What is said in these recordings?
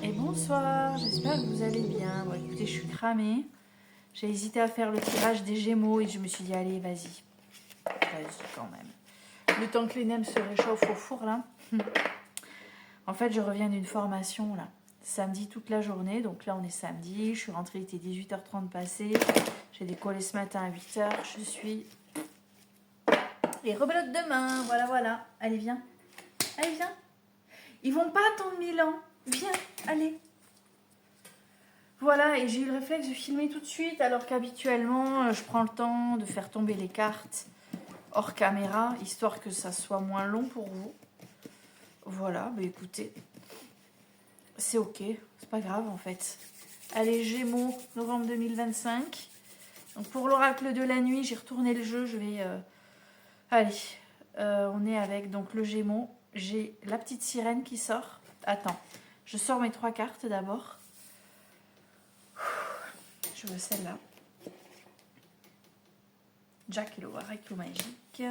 Et bonsoir, j'espère que vous allez bien. Bon, écoutez, je suis cramée. J'ai hésité à faire le tirage des Gémeaux et je me suis dit, allez, vas-y. Vas-y quand même. Le temps que les nems se réchauffent au four, là. En fait, je reviens d'une formation, là. Samedi toute la journée. Donc là, on est samedi. Je suis rentrée, il était 18h30 passé. J'ai décollé ce matin à 8h. Je suis... Et rebelote demain. Voilà, voilà. Allez, viens. Allez, viens. Ils vont pas attendre 1000 ans. Viens, allez. Voilà, et j'ai eu le réflexe de filmer tout de suite, alors qu'habituellement, je prends le temps de faire tomber les cartes hors caméra, histoire que ça soit moins long pour vous. Voilà, bah écoutez, c'est ok, c'est pas grave en fait. Allez, Gémeaux, novembre 2025. Donc pour l'oracle de la nuit, j'ai retourné le jeu, je vais... Allez, on est avec donc le Gémeaux. J'ai la petite sirène qui sort. Attends, je sors mes 3 cartes d'abord. Je veux celle-là. Jack et le Warrior magique.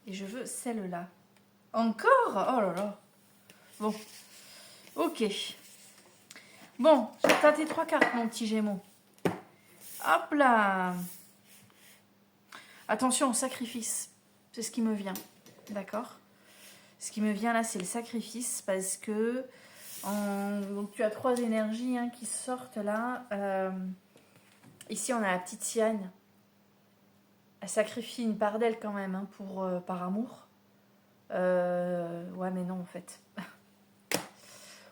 Et je veux celle-là. Encore? Oh là là. Bon. Ok. Bon, t'as tes 3 cartes, mon petit Gémeaux. Hop là. Attention au sacrifice. C'est ce qui me vient. D'accord? Ce qui me vient là, c'est le sacrifice. Parce que donc, tu as 3 énergies qui sortent là. Ici, on a la petite Siane. Elle sacrifie une part d'elle quand même par amour. Ouais, mais non, en fait.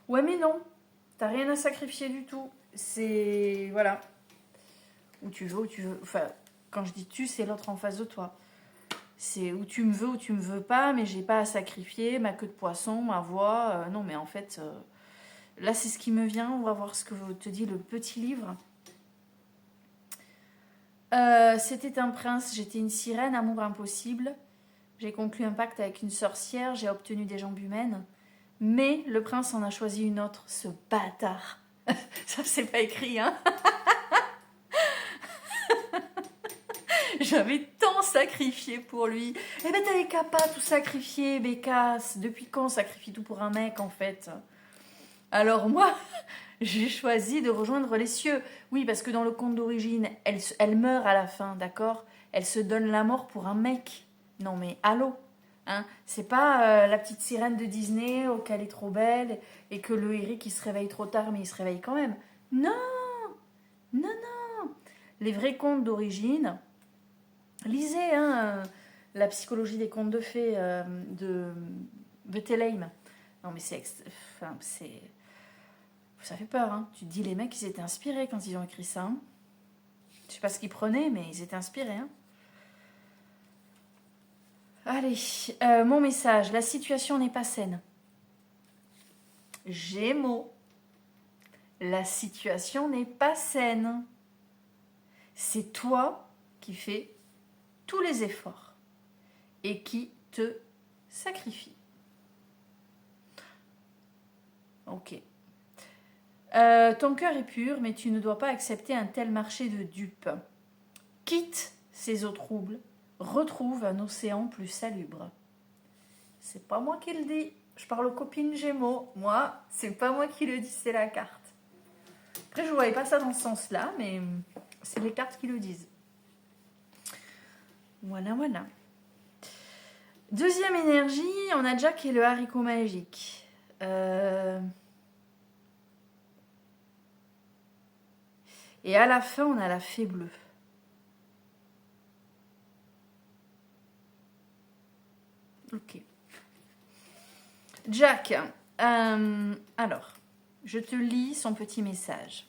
Ouais, mais non. T'as rien à sacrifier du tout. C'est... Voilà. Où tu veux, où tu veux. Enfin, quand je dis tu, c'est l'autre en face de toi. C'est où tu me veux, où tu me veux pas, mais j'ai pas à sacrifier ma queue de poisson, ma voix. Non, mais en fait, là, c'est ce qui me vient. On va voir ce que te dit le petit livre. C'était un prince, j'étais une sirène, amour impossible. J'ai conclu un pacte avec une sorcière, j'ai obtenu des jambes humaines. Mais le prince en a choisi une autre, ce bâtard. Ça, c'est pas écrit, hein. J'avais tant sacrifié pour lui. Eh ben, t'avais qu'à pas tout sacrifier, Bécasse. Depuis quand on sacrifie tout pour un mec, en fait? Alors moi, j'ai choisi de rejoindre les cieux. Oui, parce que dans le conte d'origine, elle meurt à la fin, d'accord? Elle se donne la mort pour un mec. Non mais, allô? Hein, c'est pas la petite sirène de Disney auquel elle est trop belle et que le Eric il se réveille trop tard mais il se réveille quand même. Non, non, non. Les vrais contes d'origine, lisez la psychologie des contes de fées de Telaim. Non mais enfin, ça fait peur. Hein. Tu te dis les mecs ils étaient inspirés quand ils ont écrit ça. Hein. Je sais pas ce qu'ils prenaient mais ils étaient inspirés. Hein. Allez, mon message, la situation n'est pas saine. Gémeaux, la situation n'est pas saine. C'est toi qui fais tous les efforts et qui te sacrifie. Ok. Ton cœur est pur, mais tu ne dois pas accepter un tel marché de dupes. Quitte ces eaux troubles, retrouve un océan plus salubre. C'est pas moi qui le dis, je parle aux copines Gémeaux. Moi, c'est pas moi qui le dis, c'est la carte. Après, je ne voyais pas ça dans ce sens-là, mais c'est les cartes qui le disent. Voilà, voilà. Deuxième énergie, on a Jack et le haricot magique. Et à la fin, on a la fée bleue. Ok. Jack, alors, je te lis son petit message.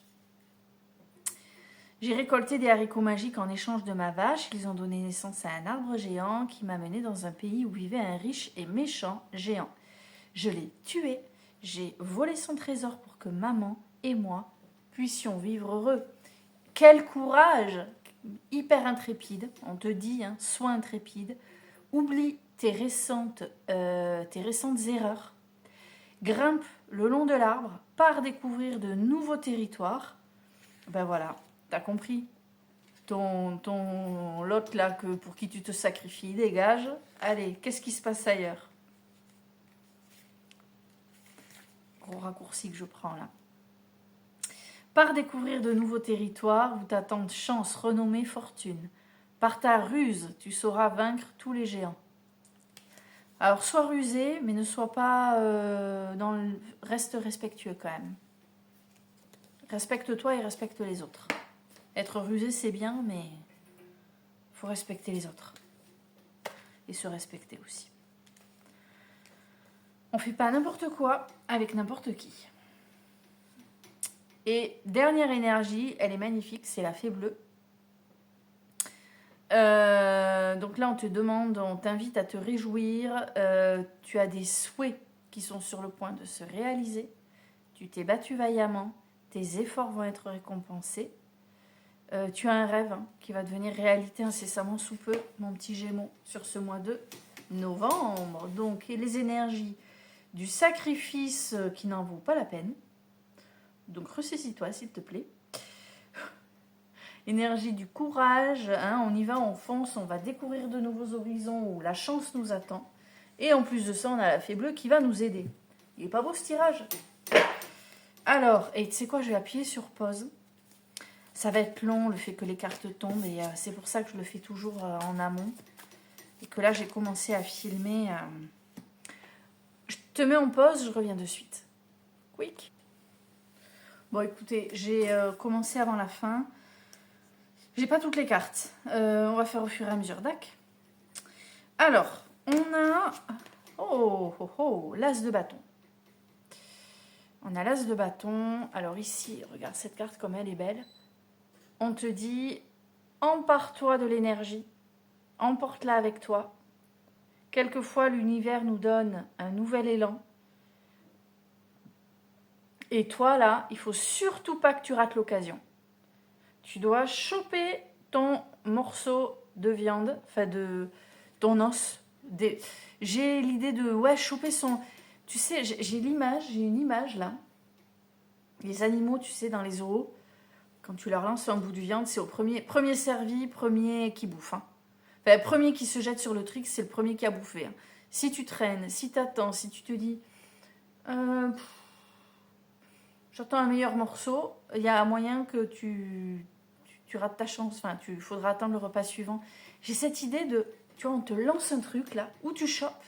J'ai récolté des haricots magiques en échange de ma vache. Ils ont donné naissance à un arbre géant qui m'a mené dans un pays où vivait un riche et méchant géant. Je l'ai tué. J'ai volé son trésor pour que maman et moi puissions vivre heureux. Quel courage! Hyper intrépide, on te dit, sois intrépide. Oublie tes récentes erreurs. Grimpe le long de l'arbre, pars découvrir de nouveaux territoires. Ben voilà, t'as compris. Ton lot là pour qui tu te sacrifies, dégage. Allez, qu'est-ce qui se passe ailleurs? gros raccourci que je prends là. Par découvrir de nouveaux territoires où t'attendent chance, renommée, fortune. Par ta ruse, tu sauras vaincre tous les géants. Alors, sois rusé, mais ne sois pas reste respectueux quand même. Respecte-toi et respecte les autres. Être rusé, c'est bien, mais il faut respecter les autres. Et se respecter aussi. On fait pas n'importe quoi avec n'importe qui. Et dernière énergie, elle est magnifique, c'est la fée bleue. Donc là, on te demande, on t'invite à te réjouir. Tu as des souhaits qui sont sur le point de se réaliser. Tu t'es battu vaillamment. Tes efforts vont être récompensés. Tu as un rêve qui va devenir réalité incessamment sous peu, mon petit Gémeaux, sur ce mois de novembre. Donc, et les énergies du sacrifice qui n'en vaut pas la peine. Donc, ressaisis-toi, s'il te plaît. Énergie du courage, on y va, on fonce, on va découvrir de nouveaux horizons où la chance nous attend. Et en plus de ça, on a la fée bleue qui va nous aider. Il est pas beau ce tirage? Alors, et tu sais quoi, je vais appuyer sur pause. Ça va être long, le fait que les cartes tombent, et c'est pour ça que je le fais toujours en amont. Et que là, j'ai commencé à filmer. Je te mets en pause, je reviens de suite. Quick. Bon, écoutez, j'ai commencé avant la fin. J'ai pas toutes les cartes. On va faire au fur et à mesure, d'accord? Alors, on a... l'as de bâton. On a l'as de bâton. Alors ici, regarde cette carte comme elle est belle. On te dit, empare-toi de l'énergie. Emporte-la avec toi. Quelquefois, l'univers nous donne un nouvel élan. Et toi, là, il faut surtout pas que tu rates l'occasion. Tu dois choper ton morceau de viande, enfin de ton os. J'ai l'idée de choper son... Tu sais, j'ai une image là. Les animaux, tu sais, dans les zoos, quand tu leur lances un bout de viande, c'est au premier servi, premier qui bouffe. Enfin, premier qui se jette sur le truc, c'est le premier qui a bouffé. Si tu traînes, si tu attends, si tu te dis j'attends un meilleur morceau, il y a moyen que tu rates ta chance. Enfin, il faudra attendre le repas suivant. J'ai cette idée de, tu vois, on te lance un truc là, où tu chopes,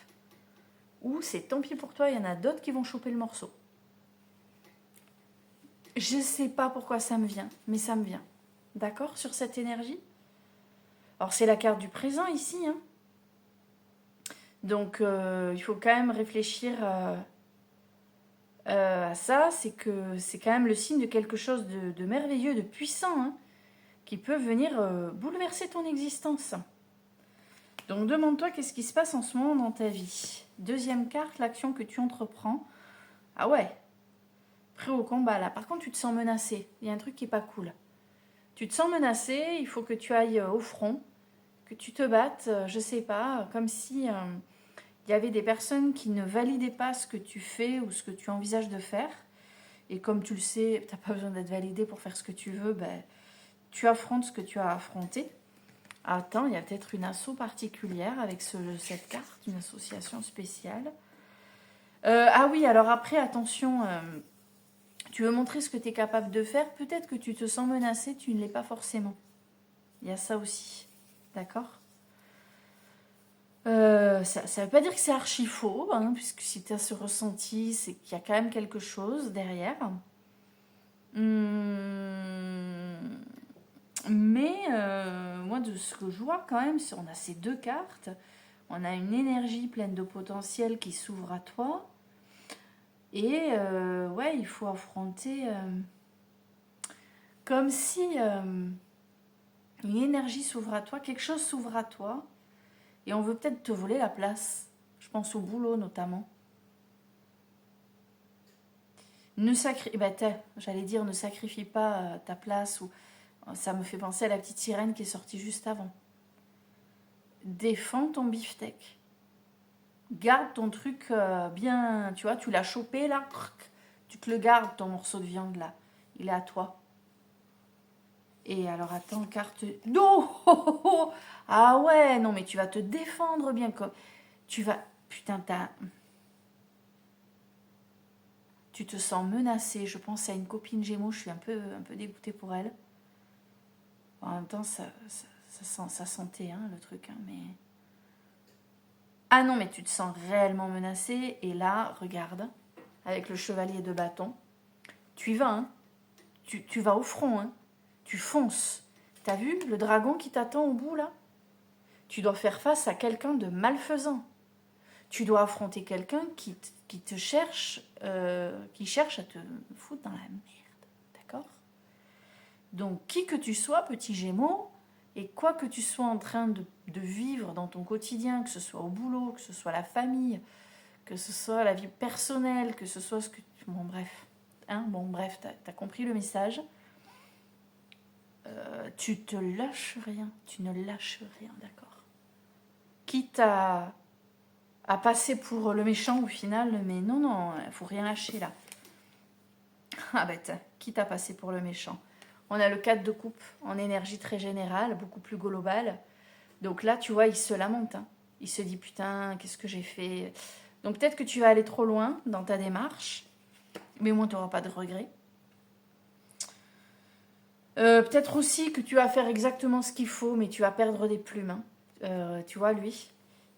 ou c'est tant pis pour toi, il y en a d'autres qui vont choper le morceau. Je sais pas pourquoi ça me vient, mais ça me vient. D'accord, sur cette énergie? Alors, c'est la carte du présent ici. Donc, il faut quand même réfléchir à ça. C'est que c'est quand même le signe de quelque chose de merveilleux, de puissant, qui peut venir bouleverser ton existence. Donc, demande-toi qu'est-ce qui se passe en ce moment dans ta vie. Deuxième carte, l'action que tu entreprends. Ah ouais, prêt au combat là. Par contre, tu te sens menacé. Il y a un truc qui est pas cool. Tu te sens menacé, il faut que tu ailles au front, que tu te battes, je sais pas, comme si il y avait des personnes qui ne validaient pas ce que tu fais ou ce que tu envisages de faire. Et comme tu le sais, tu n'as pas besoin d'être validé pour faire ce que tu veux, tu affrontes ce que tu as affronté. Attends, il y a peut-être une asso particulière avec cette carte, une association spéciale. Ah oui, alors après, attention, tu veux montrer ce que tu es capable de faire, peut-être que tu te sens menacé, tu ne l'es pas forcément. Il y a ça aussi, d'accord? Ça ne veut pas dire que c'est archi faux, puisque si tu as ce ressenti, c'est qu'il y a quand même quelque chose derrière. Mais moi, de ce que je vois quand même, on a ces deux cartes, on a une énergie pleine de potentiel qui s'ouvre à toi. Et il faut affronter comme si une énergie s'ouvre à toi, quelque chose s'ouvre à toi. Et on veut peut-être te voler la place. Je pense au boulot notamment. J'allais dire ne sacrifie pas ta place. Ou ça me fait penser à la petite sirène qui est sortie juste avant. Défends ton beefsteak. Garde ton truc bien. Tu vois, tu l'as chopé là. Tu te le gardes ton morceau de viande là. Il est à toi. Et alors attends, carte... Non. Ah ouais, non mais tu vas te défendre bien comme... Tu vas... Putain, Tu te sens menacée. Je pense à une copine Gémeaux, je suis un peu dégoûtée pour elle. En même temps, ça sentait hein, le truc, hein, mais... Ah non, mais tu te sens réellement menacée. Et là, regarde, avec le chevalier de bâton, tu y vas, hein. Tu vas au front, hein. Tu fonces. T'as vu le dragon qui t'attend au bout, là? Tu dois faire face à quelqu'un de malfaisant. Tu dois affronter quelqu'un qui te cherche, qui cherche à te foutre dans la merde. D'accord? Donc, qui que tu sois, petit Gémeaux, et quoi que tu sois en train de vivre dans ton quotidien, que ce soit au boulot, que ce soit la famille, que ce soit la vie personnelle, que ce soit ce que... Bon, bref. Hein, bon, bref, t'as compris le message. Tu te lâches rien. Tu ne lâches rien, d'accord? Quitte à passer pour le méchant au final, mais non, il faut rien lâcher là. Ah bête, quitte à passer pour le méchant. On a le 4 de coupe en énergie très générale, beaucoup plus globale. Donc là, tu vois, il se lamente. Hein. Il se dit, putain, qu'est-ce que j'ai fait? Donc peut-être que tu vas aller trop loin dans ta démarche, mais au moins tu n'auras pas de regrets. Peut-être aussi que tu vas faire exactement ce qu'il faut, mais tu vas perdre des plumes. Hein. Tu vois, lui,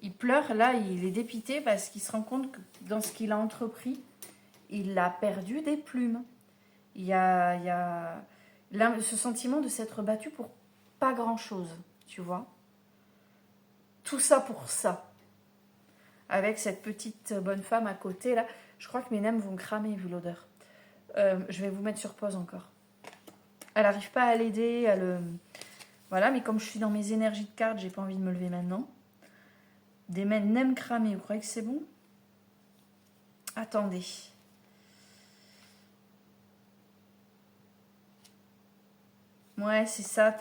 il pleure, là, il est dépité parce qu'il se rend compte que dans ce qu'il a entrepris, il a perdu des plumes. Il y a là, ce sentiment de s'être battu pour pas grand-chose, tu vois. Tout ça pour ça. Avec cette petite bonne femme à côté, là. Je crois que mes nems vont cramer vu l'odeur. Je vais vous mettre sur pause encore. Elle n'arrive pas à l'aider, voilà, mais comme je suis dans mes énergies de carte, j'ai pas envie de me lever maintenant. Des nems cramés, vous croyez que c'est bon? Attendez. Ouais, c'est ça.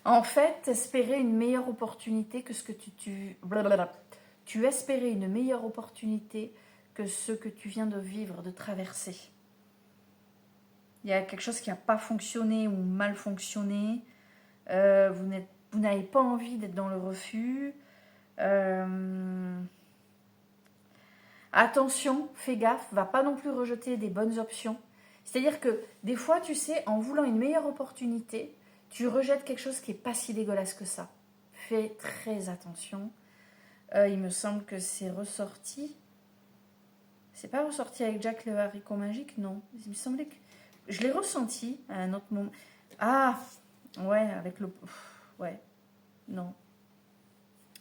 En fait, espérer une meilleure opportunité que ce que tu espérais une meilleure opportunité que ce que tu viens de vivre, de traverser. Il y a quelque chose qui n'a pas fonctionné ou mal fonctionné. Vous n'avez pas envie d'être dans le refus. Attention, fais gaffe, va pas non plus rejeter des bonnes options. C'est-à-dire que des fois, tu sais, en voulant une meilleure opportunité, tu rejettes quelque chose qui n'est pas si dégueulasse que ça. Fais très attention. Il me semble que c'est ressorti. C'est pas ressorti avec Jack le haricot magique, non. Il me semblait que... Je l'ai ressenti à un autre moment. Ah, ouais, avec le... Ouais, non.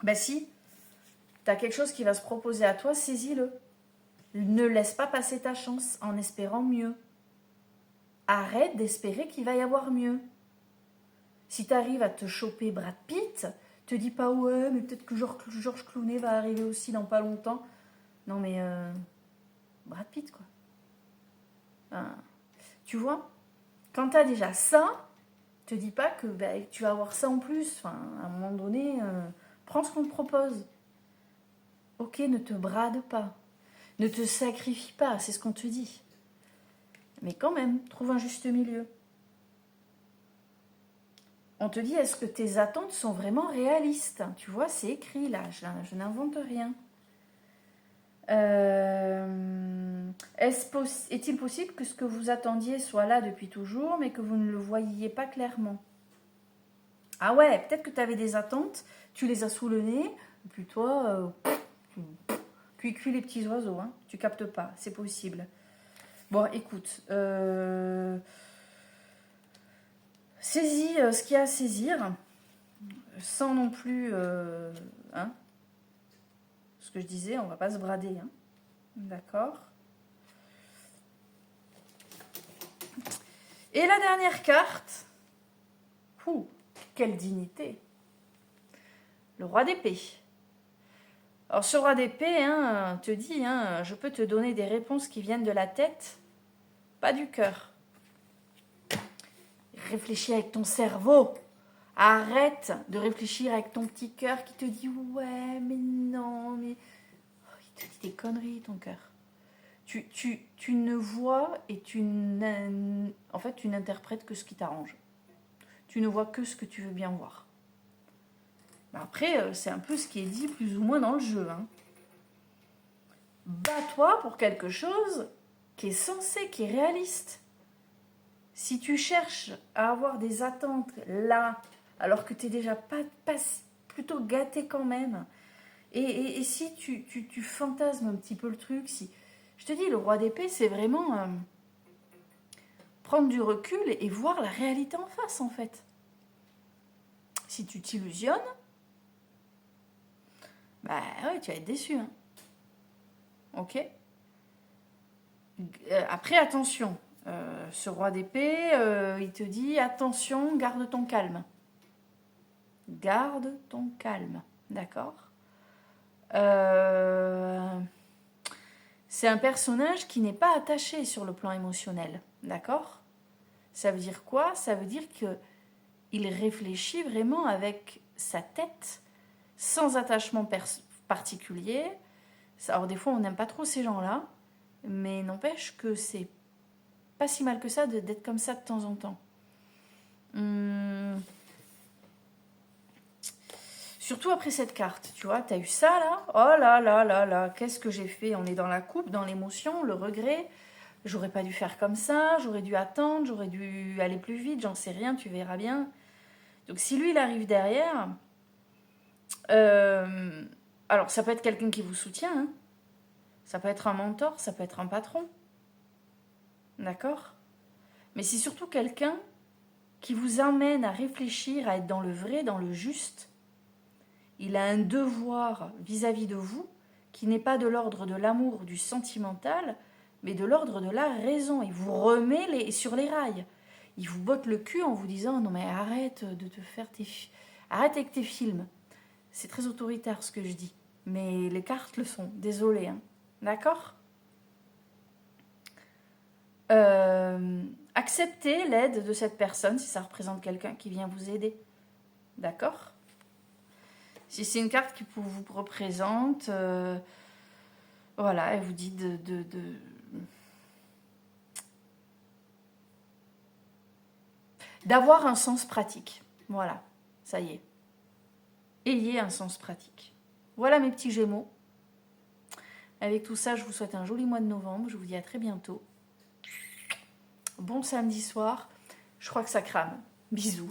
Ben si, t'as quelque chose qui va se proposer à toi, saisis-le. Ne laisse pas passer ta chance en espérant mieux. Arrête d'espérer qu'il va y avoir mieux. Si tu arrives à te choper Brad Pitt, te dis pas ouais, mais peut-être que George Clooney va arriver aussi dans pas longtemps. Non mais Brad Pitt quoi. Enfin, tu vois, quand tu as déjà ça, te dis pas que tu vas avoir ça en plus. Enfin, à un moment donné, prends ce qu'on te propose. Ok, ne te brade pas. Ne te sacrifie pas, c'est ce qu'on te dit. Mais quand même, trouve un juste milieu. On te dit, est-ce que tes attentes sont vraiment réalistes? Tu vois, c'est écrit là, je n'invente rien. Est-il possible que ce que vous attendiez soit là depuis toujours, mais que vous ne le voyiez pas clairement? Ah ouais, peut-être que tu avais des attentes, tu les as sous le nez, et puis toi, cuit les petits oiseaux, hein, tu captes pas, c'est possible. Bon, écoute, saisis ce qu'il y a à saisir, sans non plus, hein, ce que je disais, on va pas se brader, hein, d'accord. Et la dernière carte, quelle dignité, le roi d'épée. Alors ce roi d'épée hein, te dit, hein, je peux te donner des réponses qui viennent de la tête, pas du cœur. Réfléchis avec ton cerveau. Arrête de réfléchir avec ton petit cœur qui te dit ouais, mais non, mais... Oh, il te dit des conneries, ton cœur. Tu ne vois et en fait, tu n'interprètes que ce qui t'arrange. Tu ne vois que ce que tu veux bien voir. Après, c'est un peu ce qui est dit plus ou moins dans le jeu. Hein. Bats-toi pour quelque chose qui est sensé, qui est réaliste. Si tu cherches à avoir des attentes là, alors que tu es déjà pas plutôt gâté quand même, et si tu fantasmes un petit peu le truc, si je te dis, le roi d'épée, c'est vraiment prendre du recul et voir la réalité en face, en fait. Si tu t'illusionnes, bah ouais, tu vas être déçu. Hein. Ok. Après, attention. Ce roi d'épée, il te dit, attention, garde ton calme. Garde ton calme. D'accord. C'est un personnage qui n'est pas attaché sur le plan émotionnel. D'accord. Ça veut dire quoi? Ça veut dire qu'il réfléchit vraiment avec sa tête, sans attachement particulier. Alors des fois, on n'aime pas trop ces gens-là, mais n'empêche que c'est pas si mal que ça d'être comme ça de temps en temps. Surtout après cette carte, tu vois, t'as eu ça là. Oh là là là là, qu'est-ce que j'ai fait? On est dans la coupe, dans l'émotion, le regret. J'aurais pas dû faire comme ça, j'aurais dû attendre, j'aurais dû aller plus vite, j'en sais rien, tu verras bien. Donc si lui, il arrive derrière, alors ça peut être quelqu'un qui vous soutient, hein. Ça peut être un mentor, ça peut être un patron. D'accord? Mais c'est surtout quelqu'un qui vous amène à réfléchir, à être dans le vrai, dans le juste. Il a un devoir vis-à-vis de vous qui n'est pas de l'ordre de l'amour, du sentimental, mais de l'ordre de la raison. Il vous remet sur les rails. Il vous botte le cul en vous disant « Non mais arrête de te faire arrête avec tes films. » C'est très autoritaire ce que je dis, mais les cartes le sont. Désolée, hein. D'accord ? Acceptez l'aide de cette personne si ça représente quelqu'un qui vient vous aider. D'accord ? Si c'est une carte qui vous représente, voilà, elle vous dit d'avoir un sens pratique. Voilà, ça y est. Ayez un sens pratique. Voilà mes petits Gémeaux. Avec tout ça, je vous souhaite un joli mois de novembre. Je vous dis à très bientôt. Bon samedi soir. Je crois que ça crame. Bisous.